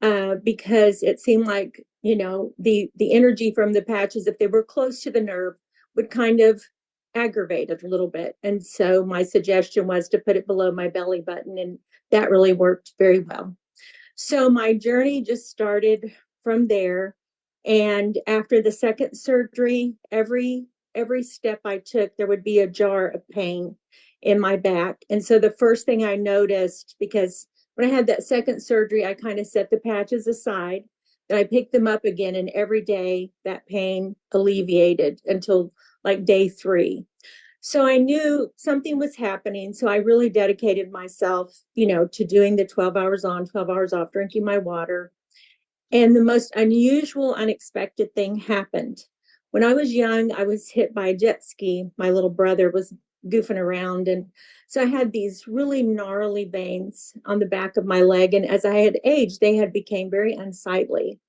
because it seemed like, the energy from the patches, if they were close to the nerve, would kind of aggravate it a little bit. And so my suggestion was to put it below my belly button, and that really worked very well. So my journey just started from there. And after the second surgery, every step I took, there would be a jar of pain in my back. And so the first thing I noticed, because when I had that second surgery, I kind of set the patches aside, and I picked them up again. And every day that pain alleviated until like day 3. So I knew something was happening. So I really dedicated myself, to doing the 12 hours on, 12 hours off, drinking my water. And the most unusual, unexpected thing happened. When I was young, I was hit by a jet ski. My little brother was goofing around. And so I had these really gnarly veins on the back of my leg. And as I had aged, they had become very unsightly.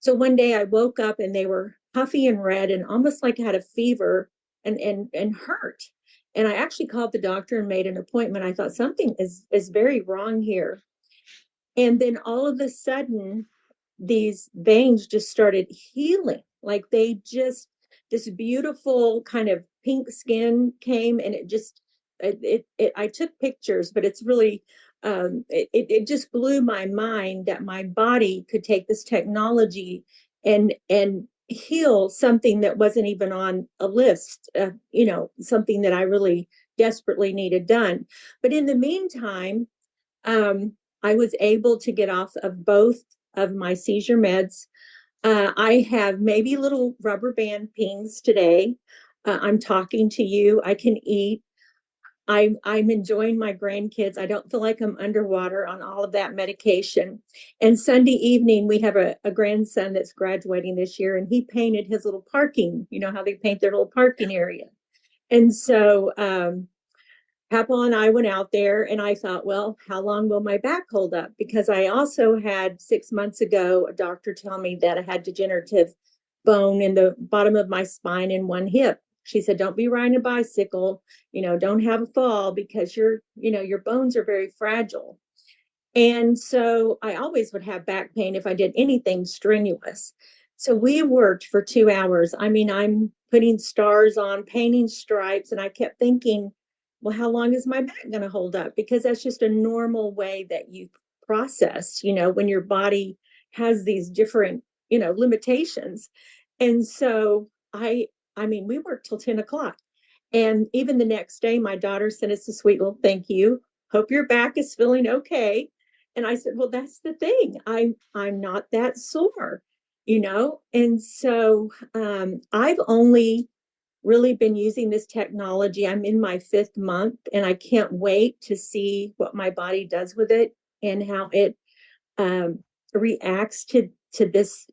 So one day I woke up and they were puffy and red and almost like I had a fever and hurt. And I actually called the doctor and made an appointment. I thought something is very wrong here. And then all of a sudden, these veins just started healing. Like this beautiful kind of pink skin came, and I took pictures, but it's really, it just blew my mind that my body could take this technology and heal something that wasn't even on a list, something that I really desperately needed done. But in the meantime, I was able to get off of both of my seizure meds. I have maybe little rubber band pings today. I'm talking to you. I can eat. I'm enjoying my grandkids. I don't feel like I'm underwater on all of that medication. And Sunday evening, we have a grandson that's graduating this year, and he painted his little parking. You know how they paint their little parking area. And so Papa and I went out there, and I thought, well, how long will my back hold up? Because I also had 6 months ago a doctor tell me that I had degenerative bone in the bottom of my spine in one hip. She said, don't be riding a bicycle, don't have a fall because your bones are very fragile. And so I always would have back pain if I did anything strenuous. So we worked for 2 hours. I mean, I'm putting stars on, painting stripes, and I kept thinking, well, how long is my back going to hold up? Because that's just a normal way that you process, when your body has these different, limitations. And so I mean, we worked till 10 o'clock. And even the next day, my daughter sent us a sweet little thank you. Hope your back is feeling okay. And I said, well, that's the thing. I'm not that sore, And so I've only really been using this technology. I'm in my 5th month, and I can't wait to see what my body does with it and how it reacts to this,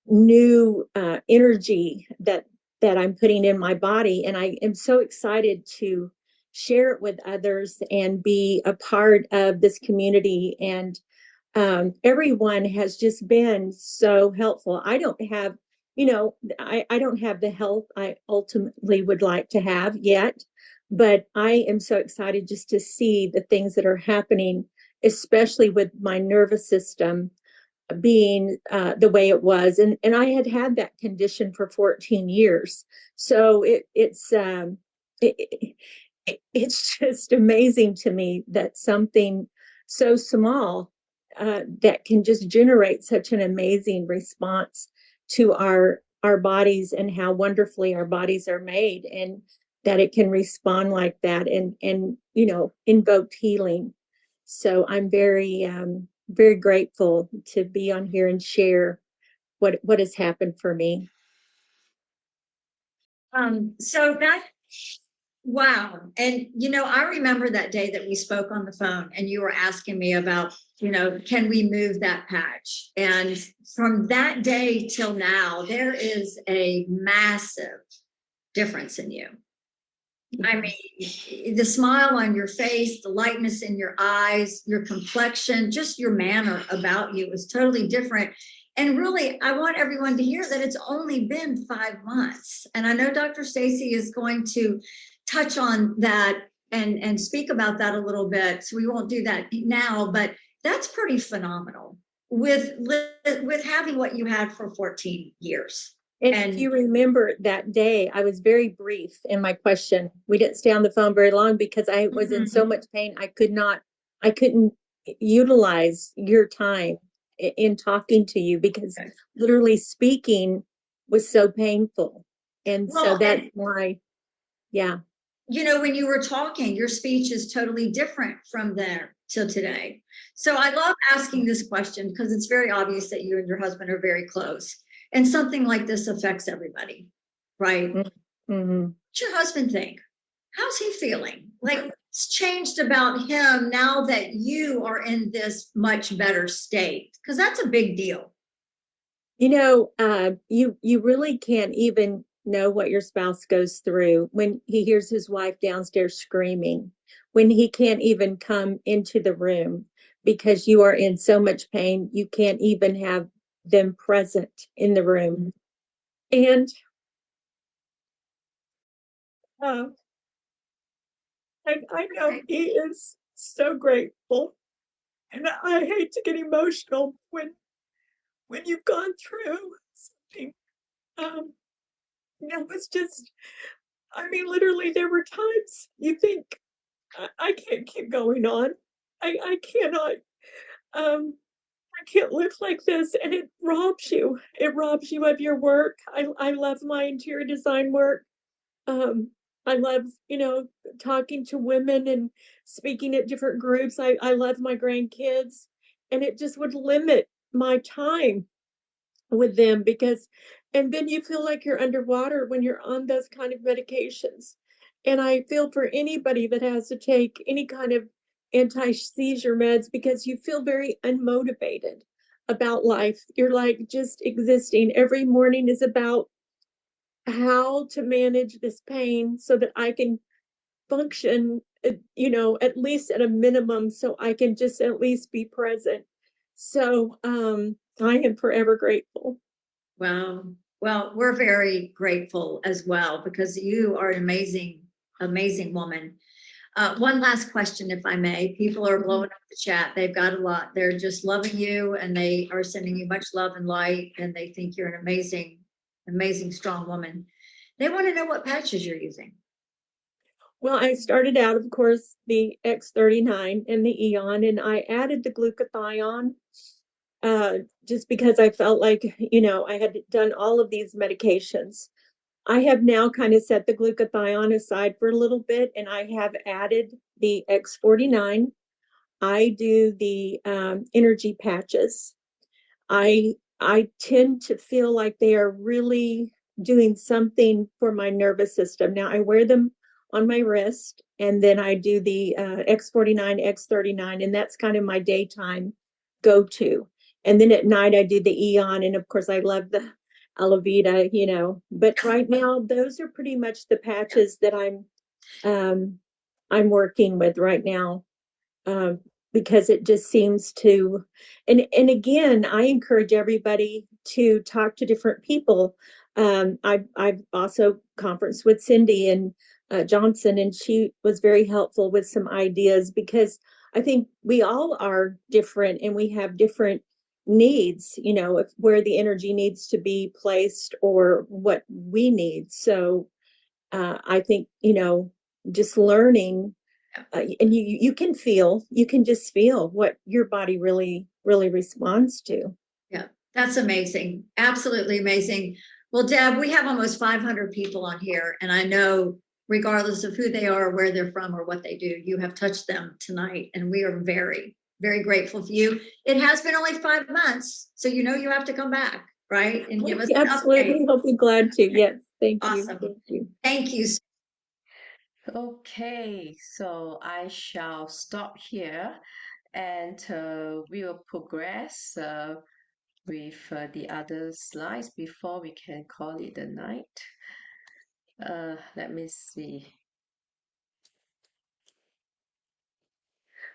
new energy that I'm putting in my body. And I am so excited to share it with others and be a part of this community. And everyone has just been so helpful. I don't have, I don't have the health I ultimately would like to have yet, but I am so excited just to see the things that are happening, especially with my nervous system being the way it was. And I had that condition for 14 years. So it's just amazing to me that something so small that can just generate such an amazing response to our bodies and how wonderfully our bodies are made, and that it can respond like that and invoke healing. So I'm very grateful to be on here and share what has happened for me. So that, wow. And, I remember that day that we spoke on the phone and you were asking me about, can we move that patch? And from that day till now, there is a massive difference in you. I mean, the smile on your face, the lightness in your eyes, your complexion, just your manner about you is totally different. And really, I want everyone to hear that it's only been 5 months. And I know Dr. Stacy is going to touch on that and speak about that a little bit. So we won't do that now, but that's pretty phenomenal with having what you had for 14 years. And if you remember that day, I was very brief in my question. We didn't stay on the phone very long because I was in so much pain. I couldn't utilize your time in talking to you because literally speaking was so painful. And so that's why, yeah. When you were talking, your speech is totally different from there till today. So I love asking this question because it's very obvious that you and your husband are very close. And something like this affects everybody, right? Mm-hmm. What's your husband think? How's he feeling? Like, what's changed about him now that you are in this much better state? Because that's a big deal. You really can't even know what your spouse goes through when he hears his wife downstairs screaming, when he can't even come into the room because you are in so much pain, you can't even have them present in the room. And I know he is so grateful. And I hate to get emotional when you've gone through something. It's just, I mean, literally, there were times you think, I can't keep going on. I cannot, I can't live like this. And it robs you. It robs you of your work. I love my interior design work. I love, talking to women and speaking at different groups. I love my grandkids. And it just would limit my time with them and then you feel like you're underwater when you're on those kind of medications. And I feel for anybody that has to take any kind of anti-seizure meds because you feel very unmotivated about life. You're like just existing. Every morning is about how to manage this pain so that I can function, at least at a minimum, so I can just at least be present. So I am forever grateful. Wow. Well, we're very grateful as well because you are an amazing, amazing woman. One last question, if I may. People are blowing up the chat. They've got a lot. They're just loving you and they are sending you much love and light. And they think you're an amazing, amazing, strong woman. They want to know what patches you're using. Well, I started out, of course, the X39 and the Eon, and I added the glutathione just because I felt like, I had done all of these medications. I have now kind of set the glutathione aside for a little bit, and I have added the X49. I do the energy patches. I tend to feel like they are really doing something for my nervous system. Now I wear them on my wrist, and then I do the X49, X39, and that's kind of my daytime go-to. And then at night I do the Eon, and of course I love the Alavita, But right now those are pretty much the patches that I'm working with right now. Because it just seems to, and again, I encourage everybody to talk to different people. I've also conferenced with Cindy and Johnson, and she was very helpful with some ideas because I think we all are different and we have different needs, if where the energy needs to be placed or what we need. So I think, just learning, and you can just feel what your body really responds to. Yeah, that's amazing. Absolutely amazing. Well, Deb, we have almost 500 people on here, and I know regardless of who they are, where they're from, or what they do, you have touched them tonight, and we are very, very grateful for you. It has been only 5 months, so you have to come back, right? And give us an Absolutely. update. I'll be glad to. Yes. Thank you. Awesome. Thank you. Thank you. Okay, so I shall stop here and we will progress with the other slides before we can call it a night. Let me see.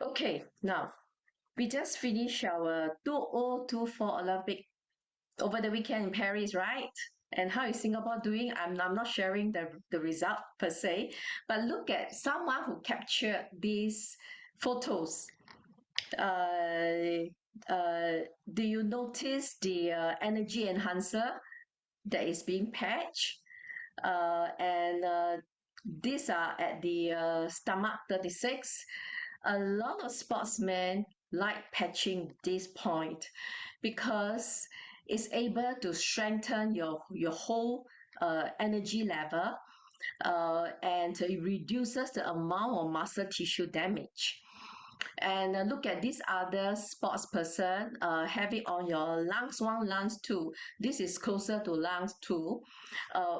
Okay, now we just finished our 2024 Olympic over the weekend in Paris, right? And how is Singapore doing? I'm not sharing the result per se, but look at someone who captured these photos. Do you notice the energy enhancer that is being patched? And these are at the stomach 36. A lot of sportsmen like patching this point because it's able to strengthen your whole energy level and it reduces the amount of muscle tissue damage. And look at this other sports person have it on your lungs 1, lungs 2. This is closer to lungs 2,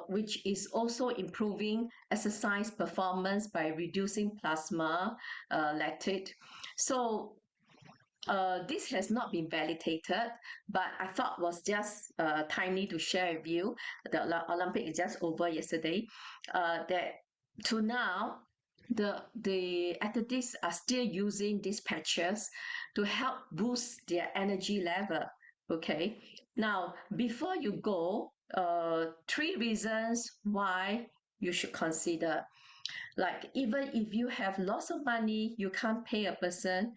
which is also improving exercise performance by reducing plasma lactate. So this has not been validated, but I thought was just timely to share with you. The Olympic is just over yesterday. That to now, the athletes are still using these patches to help boost their energy level. Okay. Now, before you go, 3 reasons why you should consider. Like even if you have lots of money, you can't pay a person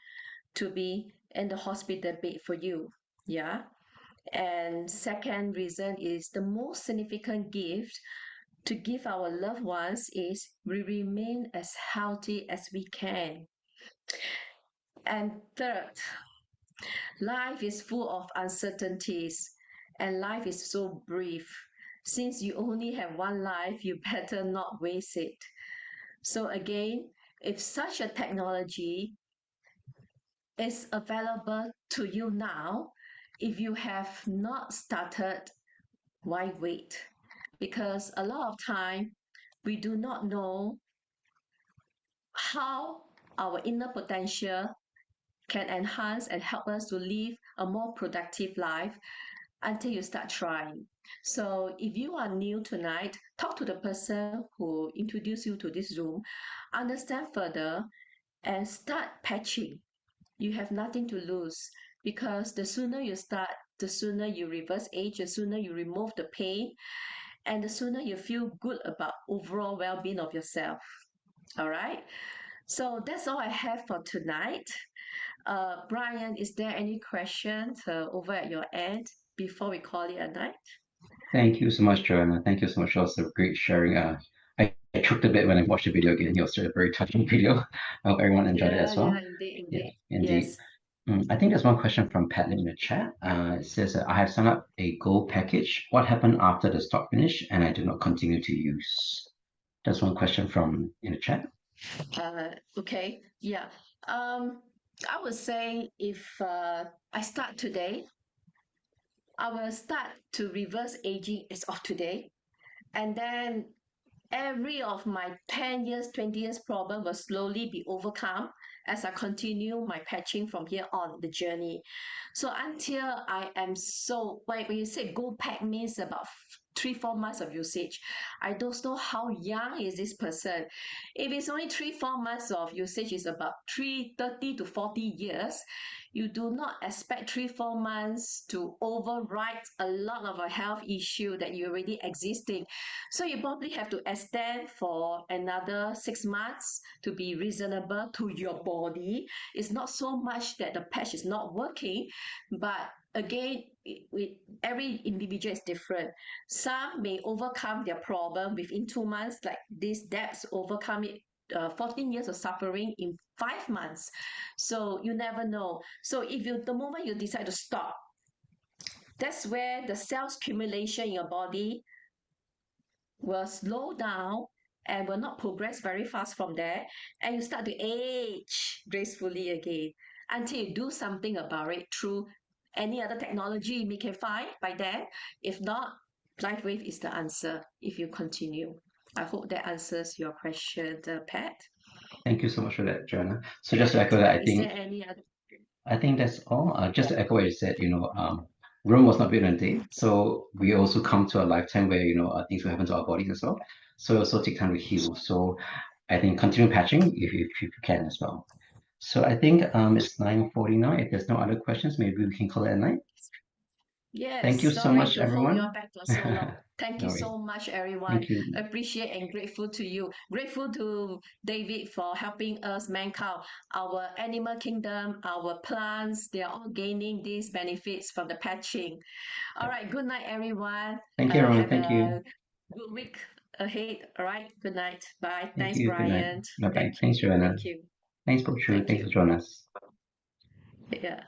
to be in the hospital bed for you. Yeah. And second reason is the most significant gift to give our loved ones is we remain as healthy as we can. And third, life is full of uncertainties and life is so brief. Since you only have one life, you better not waste it. So again, if such a technology is available to you now, if you have not started, why wait? Because a lot of time we do not know how our inner potential can enhance and help us to live a more productive life until you start trying. So if you are new tonight, talk to the person who introduced you to this Zoom, understand further, and start patching. You have nothing to lose because the sooner you start, the sooner you reverse age, the sooner you remove the pain, and the sooner you feel good about overall well-being of yourself. All right. So that's all I have for tonight. Brian, is there any questions over at your end before we call it a night? Thank you so much, Joanna. Thank you so much. Also, great sharing. I choked a bit when I watched the video again. It was a very touching video. I hope everyone enjoyed it as well. Yeah, indeed, Yeah, indeed. indeed. Yes. I think there's one question from Pat in the chat. It says, I have signed up a gold package. What happened after the stock finished and I did not continue to use? That's one question from in the chat. Okay. Yeah. I would say if I start today, I will start to reverse aging as of today. And then every of my 10 years, 20 years problem will slowly be overcome as I continue my patching from here on the journey. So until I am so, when you say gold pack means about 3-4 months of usage. I don't know how young is this person. If it's only 3-4 months of usage, is about 30 to 40 years. You do not expect 3-4 months to override a lot of a health issue that you already existing. So you probably have to extend for another 6 months to be reasonable to your body. It's not so much that the patch is not working, but again, every individual is different. Some may overcome their problem within 2 months, like these debts overcome it 14 years of suffering in 5 months. So you never know. So if you, the moment you decide to stop, that's where the cells accumulation in your body will slow down and will not progress very fast from there. And you start to age gracefully again until you do something about it through any other technology we can find by then. If not, LifeWave is the answer if you continue. I hope that answers your question, Pat. Thank you so much for that, Joanna. So just to echo that, Is there any other? I think that's all. Just to echo what you said, Rome was not built in a day. So we also come to a lifetime where, things will happen to our bodies as well. So it also take time to heal. So I think continue patching if you can as well. So I think it's 9:40 now. If there's no other questions, maybe we can call it a night. Yes, Thank you so sorry much, to hold your everyone. back for so long. Thank No you worries. so much, everyone. Thank you. Appreciate and grateful to you. Grateful to David for helping us, mankind, our animal kingdom, our plants. They are all gaining these benefits from the patching. All right, good night, everyone. Thank you, everyone. Have Thank you. a good week ahead. All right, good night. Bye. Thank Thanks, you. Good night. Brian. Bye-bye. Thanks, Joanna. Thank you. Thanks, Bochu. Thank Thanks you. for joining us. Yeah.